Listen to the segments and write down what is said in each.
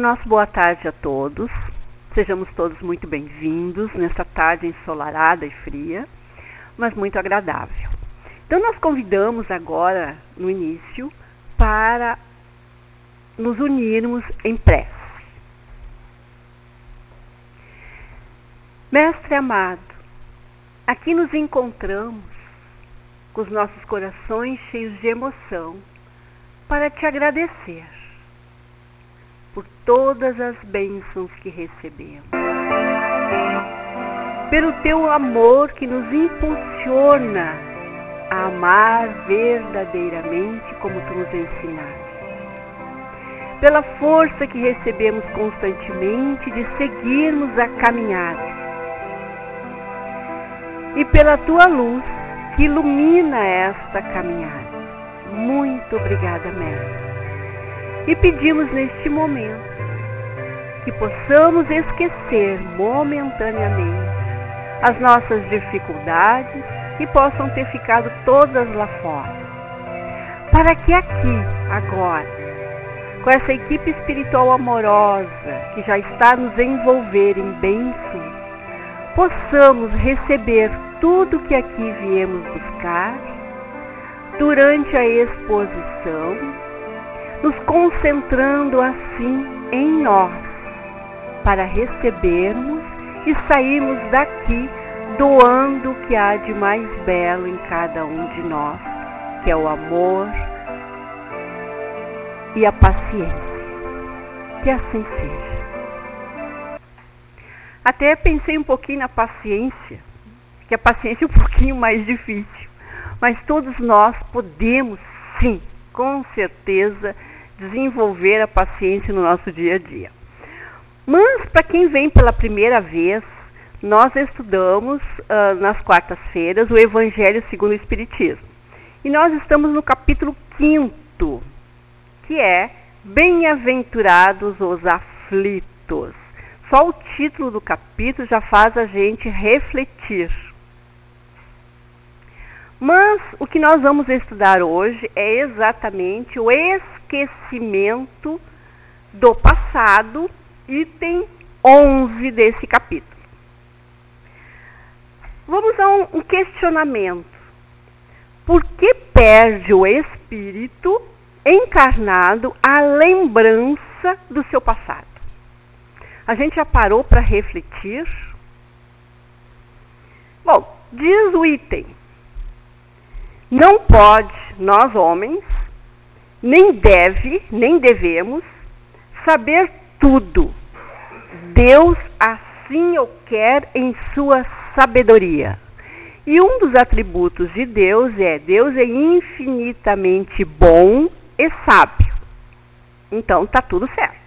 nosso boa tarde a todos. Sejamos todos muito bem-vindos nesta tarde ensolarada e fria, mas muito agradável. Então, nós convidamos agora, no início, para nos unirmos em prece. Mestre amado, aqui nos encontramos com os nossos corações cheios de emoção para te agradecer por todas as bênçãos que recebemos, pelo teu amor que nos impulsiona a amar verdadeiramente como tu nos ensinaste, pela força que recebemos constantemente de seguirmos a caminhada e pela tua luz que ilumina esta caminhada. Muito obrigada, Mestre. E pedimos neste momento que possamos esquecer momentaneamente as nossas dificuldades que possam ter ficado todas lá fora, para que aqui, agora, com essa equipe espiritual amorosa que já está a nos envolver em bênçãos, possamos receber tudo que aqui viemos buscar durante a exposição, nos concentrando assim em nós, para recebermos e sairmos daqui doando o que há de mais belo em cada um de nós, que é o amor e a paciência. Que assim seja. Até pensei um pouquinho na paciência, que a paciência é um pouquinho mais difícil, mas todos nós podemos, sim, com certeza, desenvolver a paciência no nosso dia a dia. Mas, para quem vem pela primeira vez, nós estudamos nas quartas-feiras o Evangelho segundo o Espiritismo. E nós estamos no capítulo 5º, que é Bem-aventurados os aflitos. Só o título do capítulo já faz a gente refletir. Mas o que nós vamos estudar hoje é exatamente o esquecimento do passado, item 11 desse capítulo. Vamos a um questionamento. Por que perde o espírito encarnado a lembrança do seu passado? A gente já parou para refletir? Bom, diz o item: não pode, nós homens, nem devemos saber tudo. Deus assim o quer em sua sabedoria. E um dos atributos de Deus é infinitamente bom e sábio. Então está tudo certo.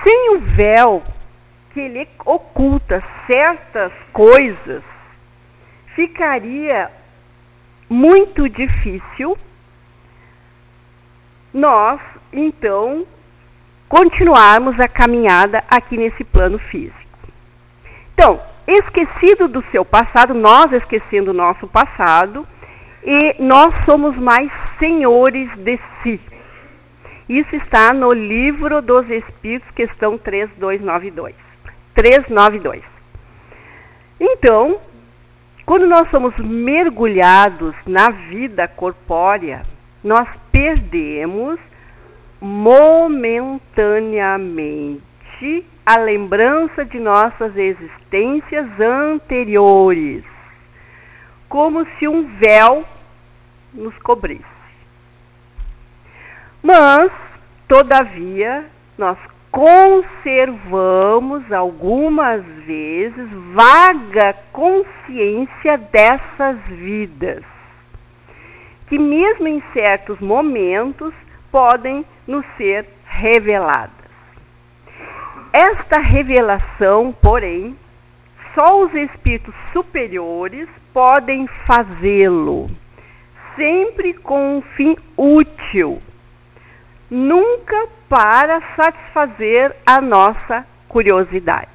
Sem o véu que ele oculta certas coisas, ficaria muito difícil nós, então, continuarmos a caminhada aqui nesse plano físico. Então, esquecido do seu passado, nós esquecendo o nosso passado, e nós somos mais senhores de si. Isso está no Livro dos Espíritos, questão 392. Então, quando nós somos mergulhados na vida corpórea, nós perdemos momentaneamente a lembrança de nossas existências anteriores, como se um véu nos cobrisse. Mas, todavia, nós conservamos algumas vezes vaga consciência dessas vidas, que mesmo em certos momentos podem nos ser reveladas. Esta revelação, porém, só os espíritos superiores podem fazê-lo, sempre com um fim útil, nunca para satisfazer a nossa curiosidade.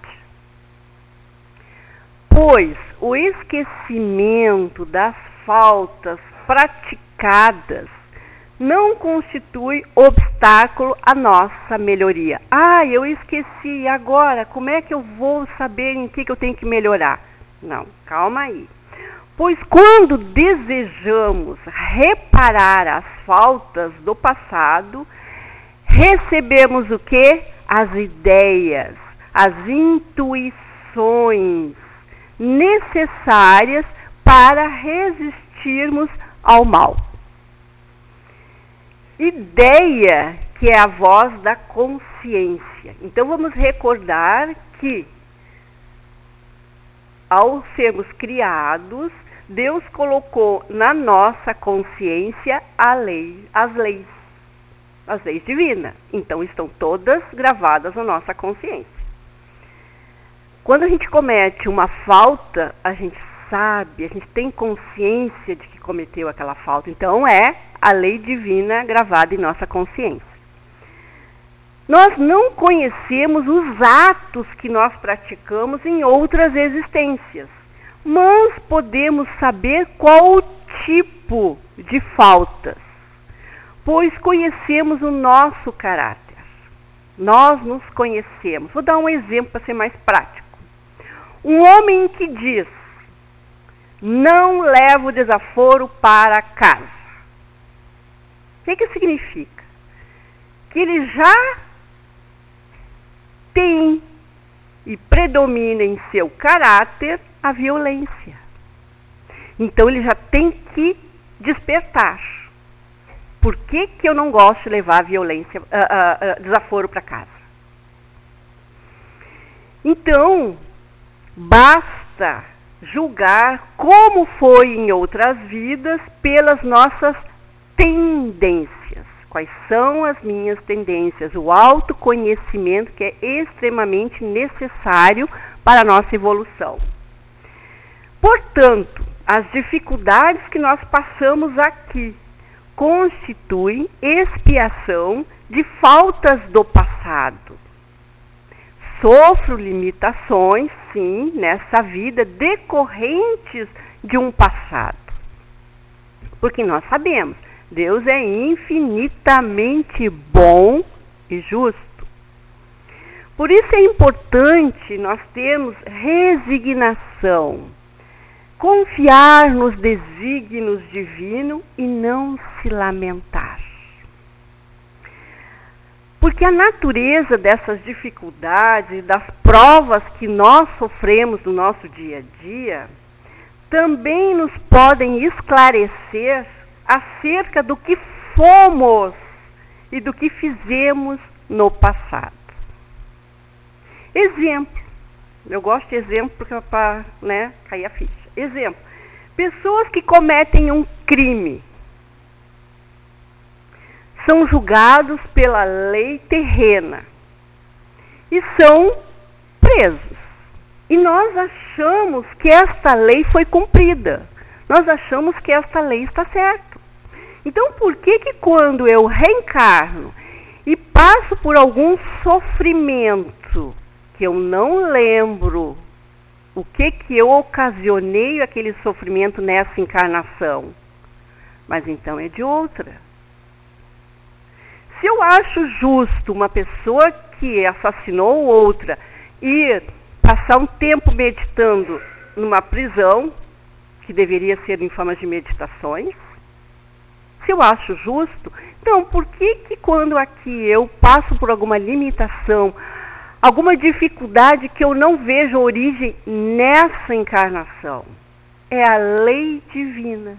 Pois o esquecimento das faltas praticadas não constitui obstáculo à nossa melhoria. Eu esqueci, agora como é que eu vou saber em que eu tenho que melhorar? Não, calma aí. Pois quando desejamos reparar as faltas do passado, recebemos o quê? As ideias, as intuições necessárias para resistirmos ao mal. Ideia, que é a voz da consciência. Então vamos recordar que ao sermos criados, Deus colocou na nossa consciência as leis divinas. Então estão todas gravadas na nossa consciência. Quando a gente comete uma falta, a gente sabe, a gente tem consciência de que cometeu aquela falta. Então é a lei divina gravada em nossa consciência. Nós não conhecemos os atos que nós praticamos em outras existências, mas podemos saber qual o tipo de faltas, pois conhecemos o nosso caráter. Nós nos conhecemos. Vou dar um exemplo para ser mais prático. Um homem que diz: não levo o desaforo para casa. O que significa? Que ele já tem e predomina em seu caráter a violência. Então ele já tem que despertar. Por que eu não gosto de levar desaforo para casa? Então, basta julgar como foi em outras vidas pelas nossas tendências. Quais são as minhas tendências? O autoconhecimento, que é extremamente necessário para a nossa evolução. Portanto, as dificuldades que nós passamos aqui constituem expiação de faltas do passado. Sofro limitações, sim, nessa vida decorrentes de um passado. Porque nós sabemos, Deus é infinitamente bom e justo. Por isso é importante nós termos resignação, confiar nos desígnios divinos e não se lamentar. Porque a natureza dessas dificuldades e das provas que nós sofremos no nosso dia a dia também nos podem esclarecer acerca do que fomos e do que fizemos no passado. Exemplo. Eu gosto de exemplo porque é para cair a ficha. Exemplo. Pessoas que cometem um crime são julgados pela lei terrena e são presos. E nós achamos que esta lei foi cumprida. Nós achamos que esta lei está certa. Então, por que quando eu reencarno e passo por algum sofrimento que eu não lembro o que eu ocasionei aquele sofrimento nessa encarnação, mas então é de outra? Se eu acho justo uma pessoa que assassinou outra ir passar um tempo meditando numa prisão, que deveria ser em forma de meditações, se eu acho justo, então por que quando aqui eu passo por alguma limitação, alguma dificuldade que eu não vejo origem nessa encarnação? É a lei divina,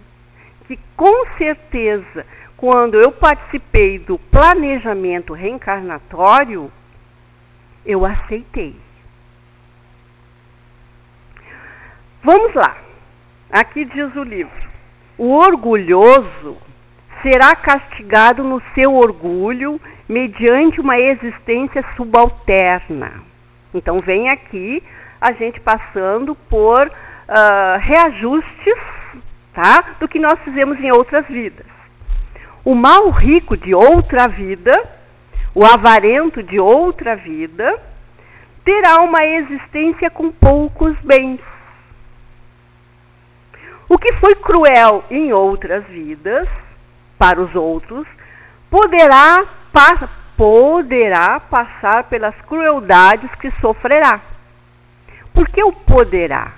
que com certeza, quando eu participei do planejamento reencarnatório, eu aceitei. Vamos lá. Aqui diz o livro: o orgulhoso será castigado no seu orgulho mediante uma existência subalterna. Então vem aqui a gente passando por reajustes, tá, do que nós fizemos em outras vidas. O mal rico de outra vida, o avarento de outra vida, terá uma existência com poucos bens. O que foi cruel em outras vidas para os outros, poderá passar pelas crueldades que sofrerá. Por que o poderá?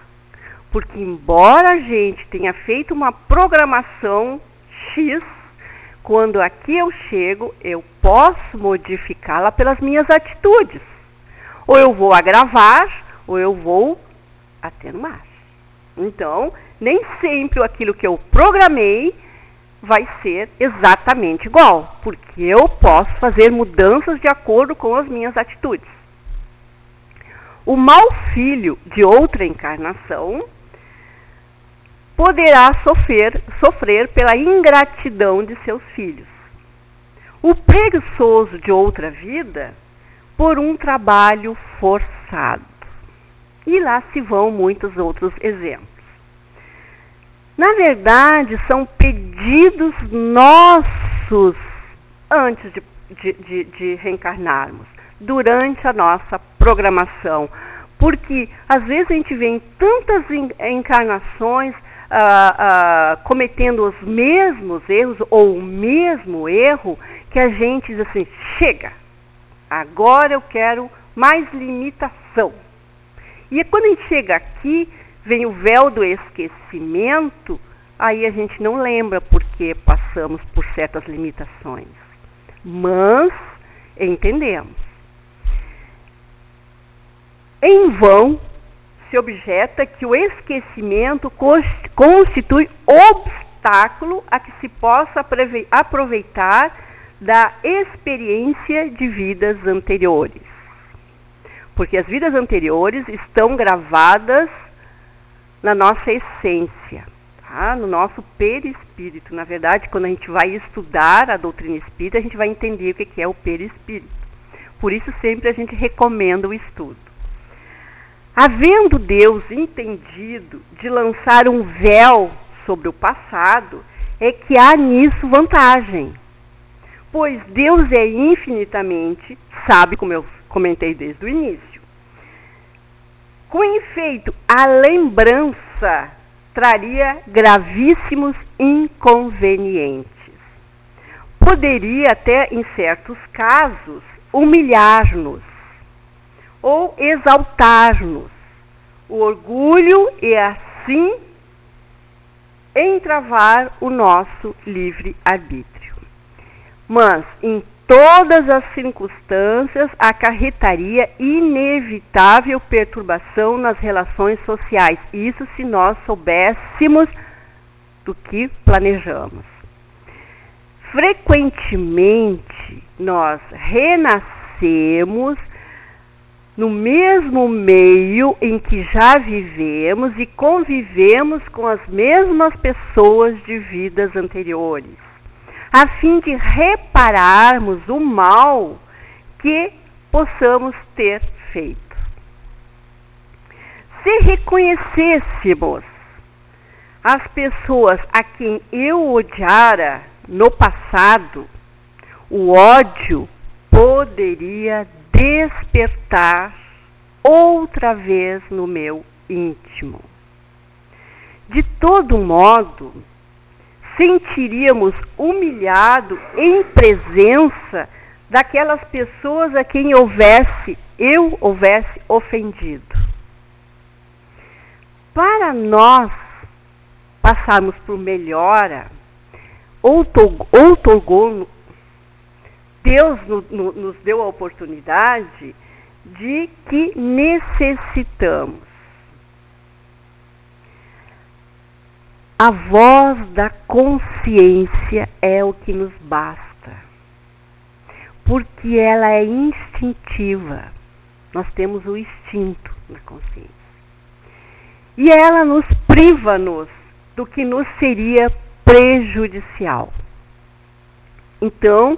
Porque embora a gente tenha feito uma programação X, quando aqui eu chego, eu posso modificá-la pelas minhas atitudes. Ou eu vou agravar, ou eu vou atenuar. Então, nem sempre aquilo que eu programei vai ser exatamente igual, porque eu posso fazer mudanças de acordo com as minhas atitudes. O mau filho de outra encarnação poderá sofrer pela ingratidão de seus filhos. O preguiçoso de outra vida, por um trabalho forçado. E lá se vão muitos outros exemplos. Na verdade, são pedidos nossos antes de reencarnarmos, durante a nossa programação. Porque, às vezes, a gente vê em tantas encarnações cometendo os mesmos erros ou o mesmo erro, que a gente diz assim, chega, agora eu quero mais limitação. E quando a gente chega aqui, vem o véu do esquecimento, aí a gente não lembra porque passamos por certas limitações. Mas entendemos. Em vão se objeta que o esquecimento constitui obstáculo a que se possa aproveitar da experiência de vidas anteriores. Porque as vidas anteriores estão gravadas na nossa essência, tá? No nosso perispírito. Na verdade, quando a gente vai estudar a doutrina espírita, a gente vai entender o que é o perispírito. Por isso, sempre a gente recomenda o estudo. Havendo Deus entendido de lançar um véu sobre o passado, é que há nisso vantagem. Pois Deus é infinitamente, sabe, como eu comentei desde o início. Com efeito, a lembrança traria gravíssimos inconvenientes. Poderia até, em certos casos, humilhar-nos ou exaltar-nos o orgulho e assim entravar o nosso livre-arbítrio. Mas, em todas as circunstâncias, acarretaria inevitável perturbação nas relações sociais. Isso se nós soubéssemos do que planejamos. Frequentemente, nós renascemos no mesmo meio em que já vivemos e convivemos com as mesmas pessoas de vidas anteriores, a fim de repararmos o mal que possamos ter feito. Se reconhecêssemos as pessoas a quem eu odiara no passado, o ódio poderia despertar outra vez no meu íntimo. De todo modo, sentiríamos humilhado em presença daquelas pessoas a quem eu houvesse ofendido. Para nós passarmos por melhora, Deus nos deu a oportunidade de que necessitamos. A voz da consciência é o que nos basta, porque ela é instintiva. Nós temos o instinto na consciência. E ela nos priva-nos do que nos seria prejudicial. Então,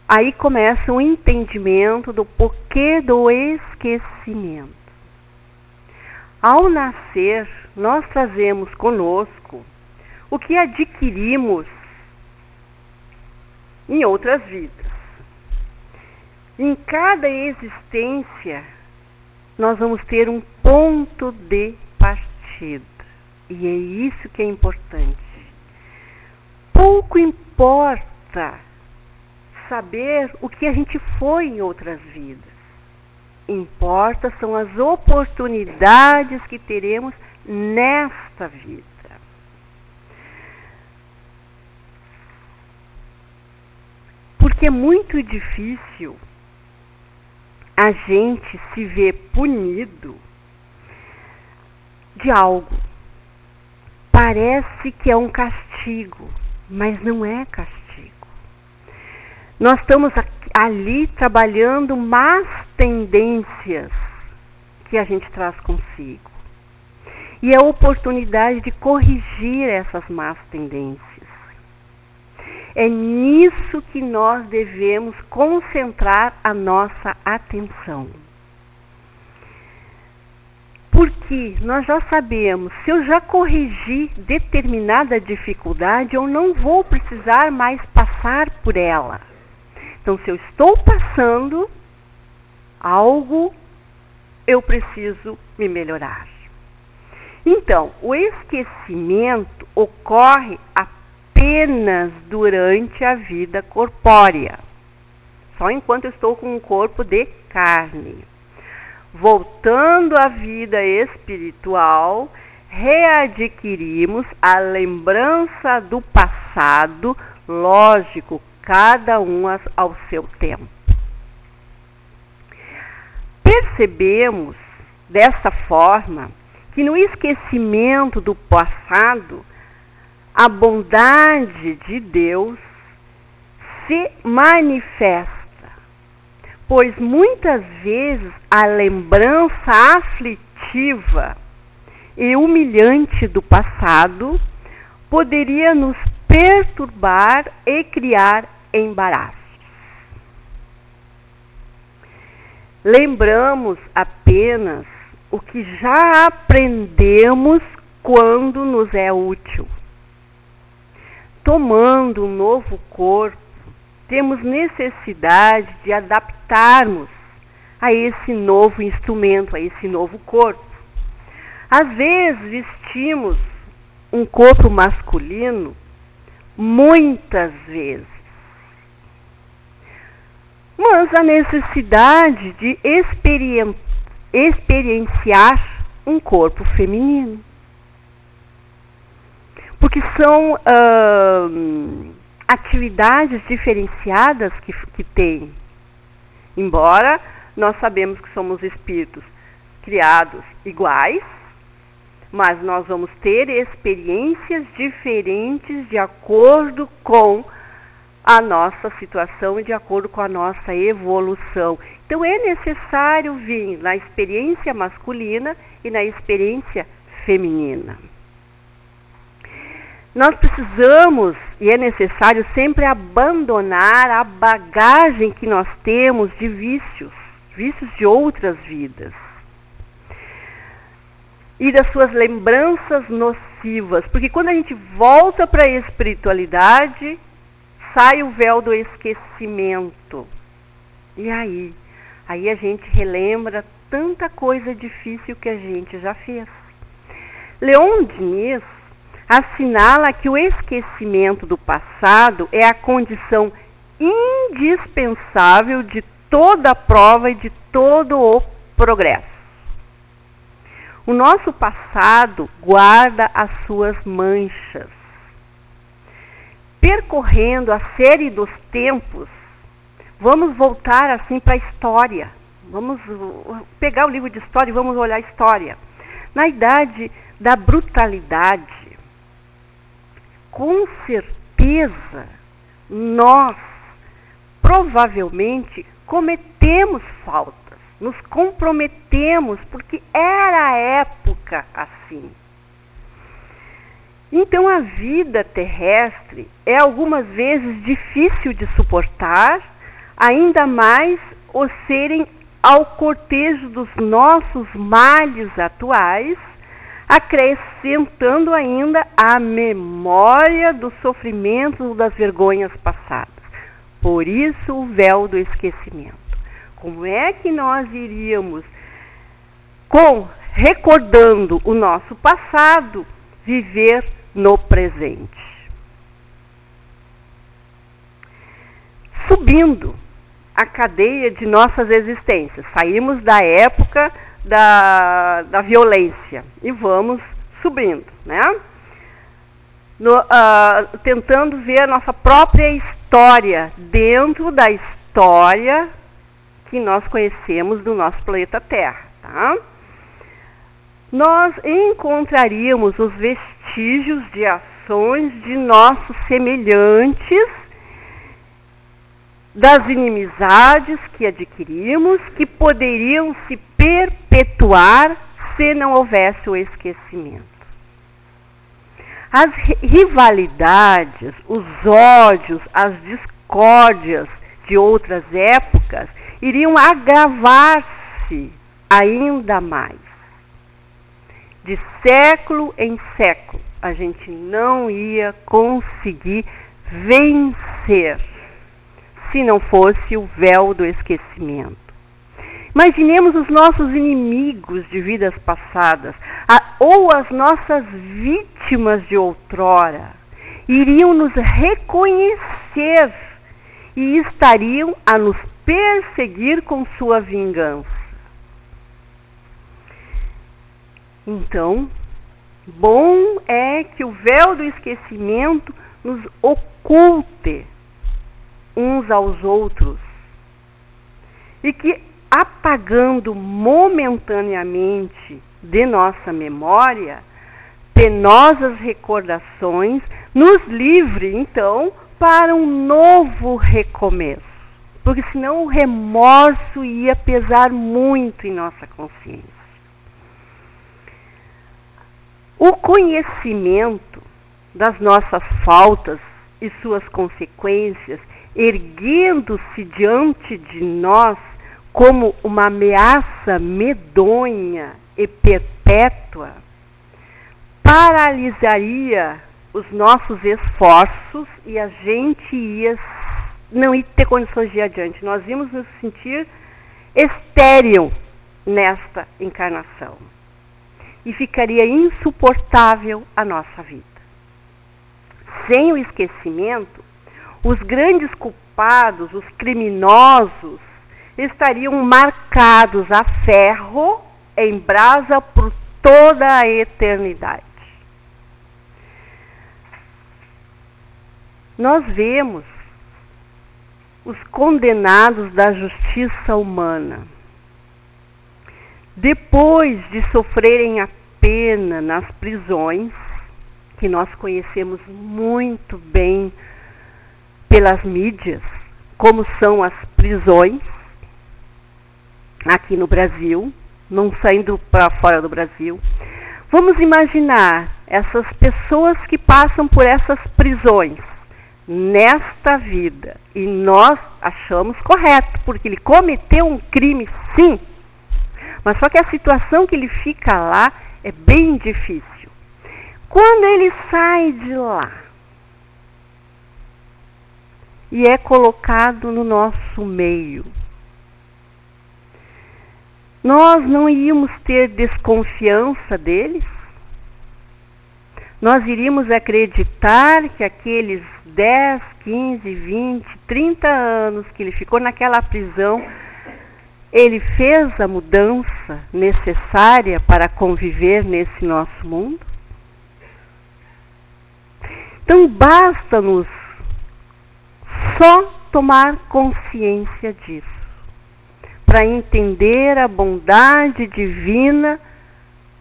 aí começa o entendimento do porquê do esquecimento. Ao nascer, nós trazemos conosco o que adquirimos em outras vidas. Em cada existência, nós vamos ter um ponto de partida. E é isso que é importante. pouco importa saber o que a gente foi em outras vidas. Importa são as oportunidades que teremos nesta vida. Porque é muito difícil a gente se ver punido de algo. Parece que é um castigo, mas não é castigo. Nós estamos ali trabalhando más tendências que a gente traz consigo. E é a oportunidade de corrigir essas más tendências. É nisso que nós devemos concentrar a nossa atenção. Porque nós já sabemos, se eu já corrigi determinada dificuldade, eu não vou precisar mais passar por ela. Então, se eu estou passando algo, eu preciso me melhorar. Então, o esquecimento ocorre apenas durante a vida corpórea, só enquanto eu estou com um corpo de carne. Voltando à vida espiritual, readquirimos a lembrança do passado, lógico, cada um ao seu tempo. Percebemos, dessa forma, que no esquecimento do passado, a bondade de Deus se manifesta, pois muitas vezes a lembrança aflitiva e humilhante do passado poderia nos perturbar e criar embaraços. Lembramos apenas o que já aprendemos quando nos é útil. Tomando um novo corpo, temos necessidade de adaptarmos a esse novo instrumento, a esse novo corpo. Às vezes vestimos um corpo masculino, muitas vezes. Mas a necessidade de experienciar um corpo feminino. Porque são atividades diferenciadas que tem. Embora nós sabemos que somos espíritos criados iguais, mas nós vamos ter experiências diferentes de acordo com a nossa situação e de acordo com a nossa evolução. Então é necessário vir na experiência masculina e na experiência feminina. Nós precisamos e é necessário sempre abandonar a bagagem que nós temos de vícios de outras vidas e das suas lembranças nocivas, porque quando a gente volta para a espiritualidade, sai o véu do esquecimento. E aí a gente relembra tanta coisa difícil que a gente já fez. Leon Diniz assinala que o esquecimento do passado é a condição indispensável de toda a prova e de todo o progresso. O nosso passado guarda as suas manchas. Percorrendo a série dos tempos, vamos voltar assim para a história. Vamos pegar o livro de história e vamos olhar a história. Na idade da brutalidade, com certeza, nós provavelmente cometemos faltas, nos comprometemos, porque era a época assim. Então a vida terrestre é algumas vezes difícil de suportar, ainda mais o serem ao cortejo dos nossos males atuais, acrescentando ainda a memória dos sofrimentos ou das vergonhas passadas. Por isso o véu do esquecimento. Como é que nós iríamos, recordando o nosso passado, viver no presente? subindo a cadeia de nossas existências. Saímos da época da violência e vamos subindo, né? Tentando ver a nossa própria história dentro da história que nós conhecemos do nosso planeta Terra, tá? Nós encontraríamos os vestígios de ações de nossos semelhantes, das inimizades que adquirimos, que poderiam se perpetuar se não houvesse o esquecimento. As rivalidades, os ódios, as discórdias de outras épocas iriam agravar-se ainda mais. De século em século, a gente não ia conseguir vencer se não fosse o véu do esquecimento. Imaginemos os nossos inimigos de vidas passadas, ou as nossas vítimas de outrora, iriam nos reconhecer e estariam a nos perseguir com sua vingança. Então, bom é que o véu do esquecimento nos oculte uns aos outros e que, apagando momentaneamente de nossa memória penosas recordações, nos livre, então, para um novo recomeço. Porque senão o remorso ia pesar muito em nossa consciência. O conhecimento das nossas faltas e suas consequências, erguendo-se diante de nós como uma ameaça medonha e perpétua, paralisaria os nossos esforços e a gente não ia ter condições de ir adiante. Nós íamos nos sentir estéril nesta encarnação. E ficaria insuportável a nossa vida. Sem o esquecimento, os grandes culpados, os criminosos, estariam marcados a ferro em brasa por toda a eternidade. Nós vemos os condenados da justiça humana, depois de sofrerem a pena nas prisões, que nós conhecemos muito bem pelas mídias, como são as prisões aqui no Brasil, não saindo para fora do Brasil. Vamos imaginar essas pessoas que passam por essas prisões nesta vida, e nós achamos correto, porque ele cometeu um crime, sim, mas só que a situação que ele fica lá é bem difícil. Quando ele sai de lá e é colocado no nosso meio, nós não iríamos ter desconfiança deles? Nós iríamos acreditar que aqueles 10, 15, 20, 30 anos que ele ficou naquela prisão, ele fez a mudança necessária para conviver nesse nosso mundo? Então basta-nos só tomar consciência disso, para entender a bondade divina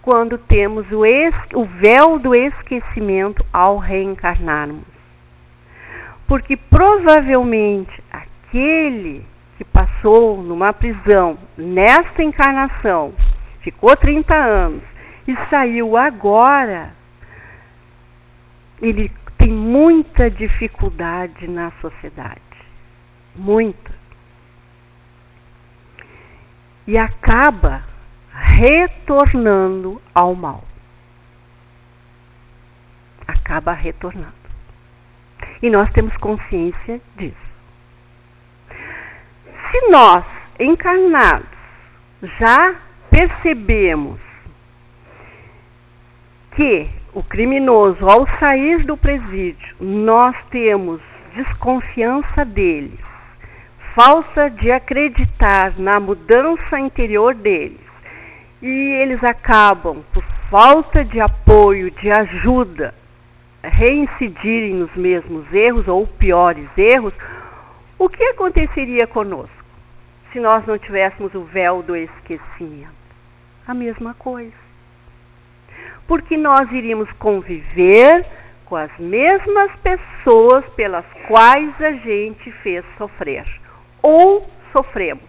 quando temos o véu do esquecimento ao reencarnarmos. Porque provavelmente aquele que passou numa prisão nesta encarnação, ficou 30 anos e saiu agora, ele tem muita dificuldade na sociedade, muita. E acaba retornando ao mal. Acaba retornando. E nós temos consciência disso. Se nós, encarnados, já percebemos que o criminoso, ao sair do presídio, nós temos desconfiança deles, falta de acreditar na mudança interior deles, e eles acabam, por falta de apoio, de ajuda, reincidirem nos mesmos erros ou piores erros, o que aconteceria conosco se nós não tivéssemos o véu do esquecimento? A mesma coisa. Porque nós iríamos conviver com as mesmas pessoas pelas quais a gente fez sofrer ou sofremos.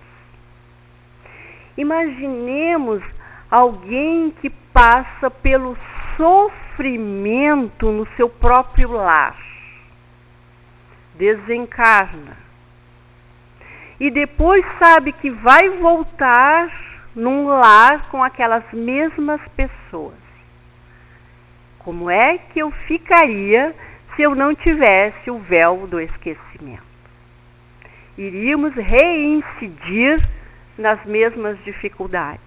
Imaginemos alguém que passa pelo sofrimento no seu próprio lar, desencarna, e depois sabe que vai voltar num lar com aquelas mesmas pessoas. Como é que eu ficaria se eu não tivesse o véu do esquecimento? Iríamos reincidir nas mesmas dificuldades.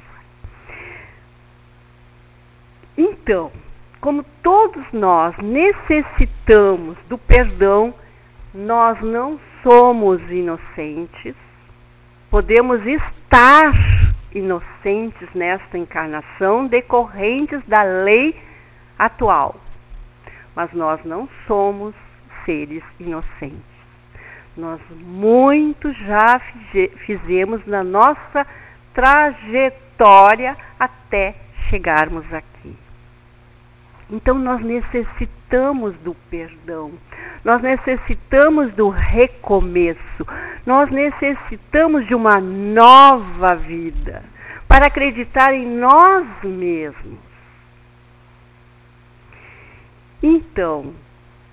Então, como todos nós necessitamos do perdão, nós não somos inocentes, podemos estar inocentes nesta encarnação decorrentes da lei atual, mas nós não somos seres inocentes. Nós muito já fizemos na nossa trajetória até chegarmos aqui. Então nós necessitamos do perdão, nós necessitamos do recomeço, nós necessitamos de uma nova vida para acreditar em nós mesmos. Então,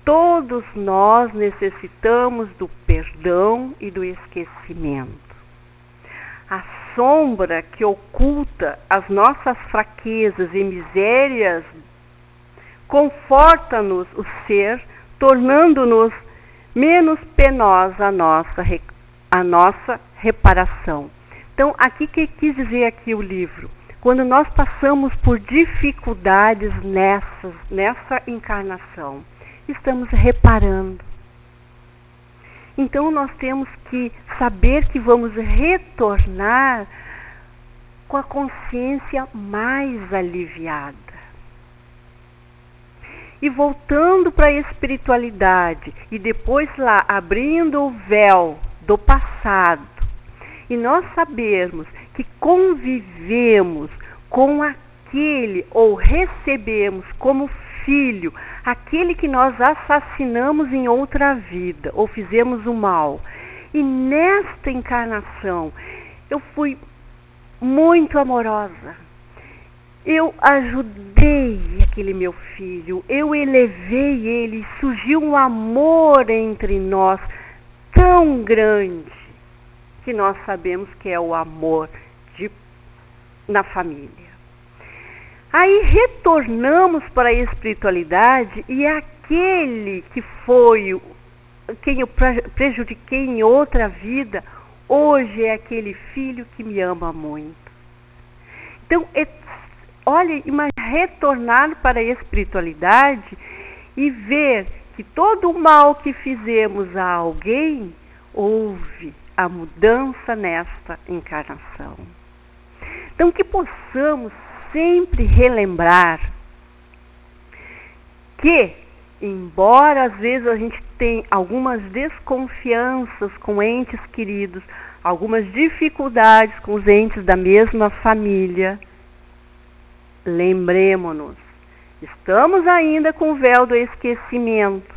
todos nós necessitamos do perdão e do esquecimento. A sombra que oculta as nossas fraquezas e misérias conforta-nos o ser, tornando-nos menos penosa a nossa reparação. Então, aqui que quis dizer aqui o livro? Quando nós passamos por dificuldades nessa encarnação, estamos reparando. Então nós temos que saber que vamos retornar com a consciência mais aliviada. E voltando para a espiritualidade, e depois lá abrindo o véu do passado, e nós sabermos que convivemos com aquele, ou recebemos como filho, aquele que nós assassinamos em outra vida, ou fizemos o mal. E nesta encarnação, eu fui muito amorosa. Eu ajudei aquele meu filho, eu elevei ele, surgiu um amor entre nós tão grande, que nós sabemos que é o amor na família. Aí retornamos para a espiritualidade e aquele que foi quem eu prejudiquei em outra vida, hoje é aquele filho que me ama muito. Então, olha, retornar para a espiritualidade e ver que todo o mal que fizemos a alguém, houve a mudança nesta encarnação. Então, que possamos sempre relembrar que, embora às vezes a gente tenha algumas desconfianças com entes queridos, algumas dificuldades com os entes da mesma família, lembremos-nos, estamos ainda com o véu do esquecimento,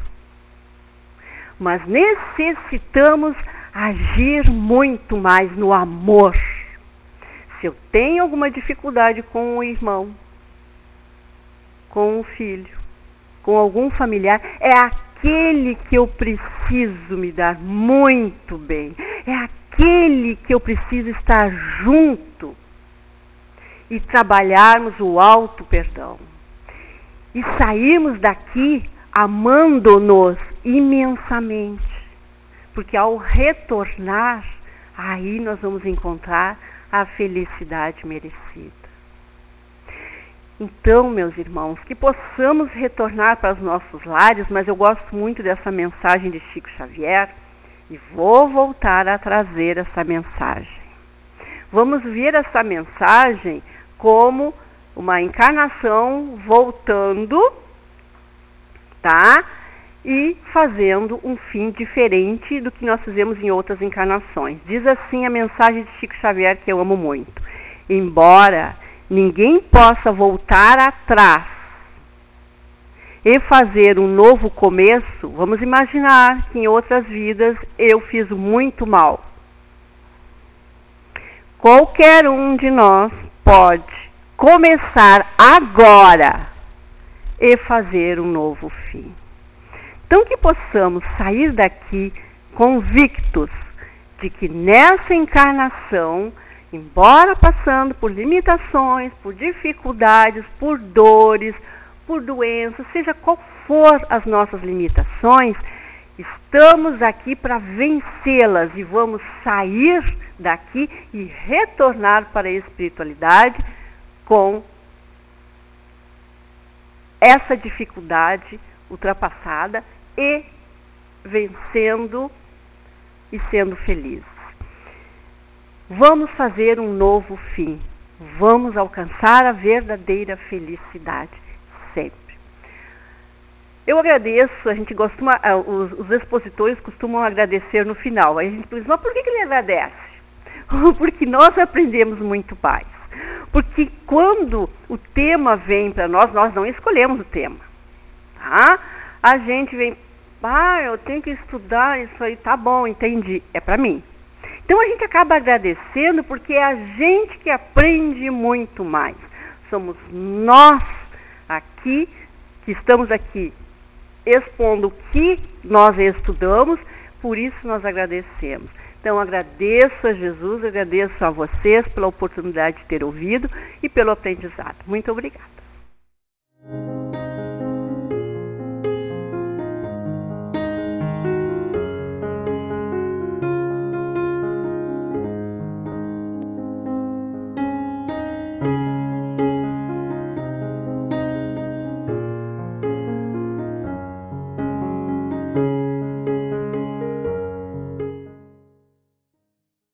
mas necessitamos agir muito mais no amor. Se eu tenho alguma dificuldade com o irmão, com o filho, com algum familiar, é aquele que eu preciso me dar muito bem, é aquele que eu preciso estar junto e trabalharmos o alto perdão e sairmos daqui amando-nos imensamente, porque ao retornar, aí nós vamos encontrar a felicidade merecida. Então, meus irmãos, que possamos retornar para os nossos lares, mas eu gosto muito dessa mensagem de Chico Xavier, E vou voltar a trazer essa mensagem. Vamos ver essa mensagem como uma encarnação voltando, tá? E fazendo um fim diferente do que nós fizemos em outras encarnações. Diz assim a mensagem de Chico Xavier, que eu amo muito. Embora ninguém possa voltar atrás e fazer um novo começo, vamos imaginar que em outras vidas eu fiz muito mal. Qualquer um de nós pode começar agora e fazer um novo fim. Então que possamos sair daqui convictos de que nessa encarnação, embora passando por limitações, por dificuldades, por dores, por doenças, seja qual for as nossas limitações, estamos aqui para vencê-las e vamos sair daqui e retornar para a espiritualidade com essa dificuldade ultrapassada e vencendo e sendo felizes. Vamos fazer um novo fim. Vamos alcançar a verdadeira felicidade sempre. Eu agradeço, a gente costuma, os expositores costumam agradecer no final. Aí a gente diz, mas por que ele agradece? Porque nós aprendemos muito mais. Porque quando o tema vem para nós não escolhemos o tema. Tá? A gente vem, eu tenho que estudar isso aí, tá bom, entendi, é para mim. Então a gente acaba agradecendo porque é a gente que aprende muito mais. Somos nós aqui, que estamos aqui expondo o que nós estudamos, por isso nós agradecemos. Então agradeço a Jesus, agradeço a vocês pela oportunidade de ter ouvido e pelo aprendizado. Muito obrigada.